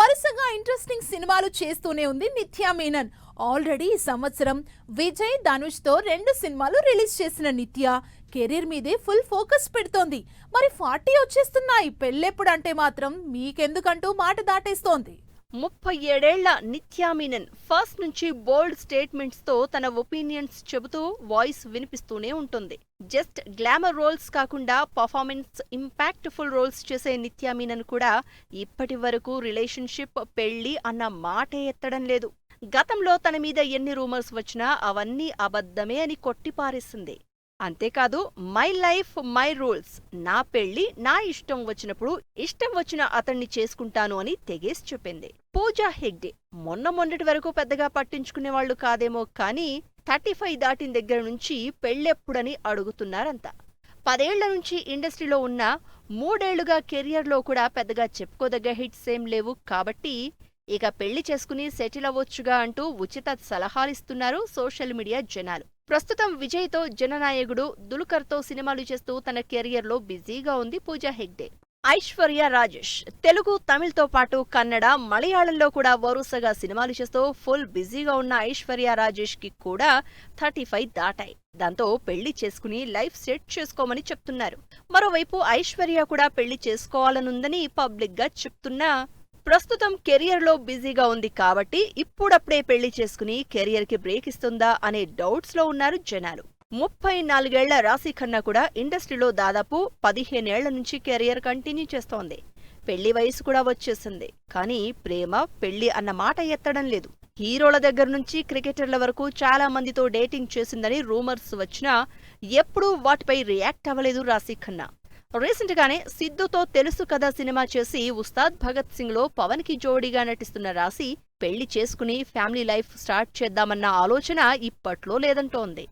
వరుసగా ఇంట్రెస్టింగ్ సినిమాలు చేస్తూనే ఉంది నిత్యా మీనన్. ఆల్రెడీ ఈ సంవత్సరం విజయ్ ధనుష్ తో 2 సినిమాలు రిలీజ్ చేసిన నిత్య కెరీర్ మీదే ఫుల్ ఫోకస్ పెడుతోంది. మరి 40 వచ్చేస్తున్నాయి, పెళ్ళెప్పుడంటే మాత్రం మీకెందుకంటూ మాట దాటేస్తోంది. 37 ఏళ్ల నిత్యా మీనన్ ఫస్ట్ నుంచి బోల్డ్ స్టేట్మెంట్స్ తో తన ఒపీనియన్స్ చెబుతూ వాయిస్ వినిపిస్తూనే ఉంటుంది. జస్ట్ గ్లామర్ రోల్స్ కాకుండా పర్ఫార్మెన్స్ ఇంపాక్ట్ఫుల్ రోల్స్ చేసే నిత్యా మీనన్ కూడా ఇప్పటి వరకు రిలేషన్షిప్, పెళ్లి అన్న మాటే ఎత్తడం లేదు. గతంలో తన మీద ఎన్ని రూమర్స్ వచ్చినా అవన్నీ అబద్ధమే అని కొట్టిపారేసింది. అంతేకాదు, మై లైఫ్ మై రూల్స్, నా పెళ్లి నా ఇష్టం వచ్చినప్పుడు ఇష్టం వచ్చిన అతన్ని చేసుకుంటాను అని తెగేసి చెప్పింది. పూజా హెగ్డే మొన్నటి వరకు పెద్దగా పట్టించుకునేవాళ్లు కాదేమో కానీ 35 దాటిన దగ్గర నుంచి పెళ్ళెప్పుడని అడుగుతున్నారంతా. 10 ఏళ్ల నుంచి ఇండస్ట్రీలో ఉన్న 3 ఏళ్లుగా కెరియర్లో కూడా పెద్దగా చెప్పుకోదగ్గ హిట్స్ ఏం లేవు కాబట్టి ఇక పెళ్లి చేసుకుని సెటిల్ అవ్వొచ్చుగా అంటూ ఉచిత సలహాలిస్తున్నారు సోషల్ మీడియా జనాలు. ప్రస్తుతం విజయ్తో, జననాయకుడు దుల్కర్తో సినిమాలు చేస్తూ తన కెరియర్లో బిజీగా ఉంది పూజా హెగ్డే. ఐశ్వర్య రాజేష్ తెలుగు, తమిళ్తో పాటు కన్నడ, మలయాళంలో కూడా వరుసగా సినిమాలు చేస్తూ ఫుల్ బిజీగా ఉన్న ఐశ్వర్య రాజేష్ కి కూడా 35 దాటాయి. దాంతో పెళ్లి చేసుకుని లైఫ్ సెట్ చేసుకోమని చెప్తున్నారు. మరోవైపు ఐశ్వర్య కూడా పెళ్లి చేసుకోవాలనుందని పబ్లిక్ గా చెప్తున్నా ప్రస్తుతం కెరియర్లో బిజీగా ఉంది కాబట్టి ఇప్పుడప్పుడే పెళ్లి చేసుకుని కెరియర్ కి బ్రేక్ ఇస్తుందా అనే డౌట్స్ లో ఉన్నారు జనాలు. 34 ఏళ్ల రాశి ఖన్నా కూడా ఇండస్ట్రీలో దాదాపు 15 ఏళ్ల నుంచి కెరియర్ కంటిన్యూ చేస్తోంది. పెళ్లి వయసు కూడా వచ్చేసింది. కానీ ప్రేమ, పెళ్లి అన్న మాట ఎత్తడం లేదు. హీరోల దగ్గర నుంచి క్రికెటర్ల వరకు చాలా మందితో డేటింగ్ చేసిందని రూమర్స్ వచ్చినా ఎప్పుడూ వాటిపై రియాక్ట్ అవ్వలేదు రాశి ఖన్నా. రీసెంట్ గానే సిద్ధుతో తెలుసు కదా సినిమా చేసి ఉస్తాద్ భగత్ సింగ్ లో పవన్ కి జోడీగా నటిస్తున్న రాశి పెళ్లి చేసుకుని ఫ్యామిలీ లైఫ్ స్టార్ట్ చేద్దామన్న ఆలోచన ఇప్పట్లో లేదంటోంది.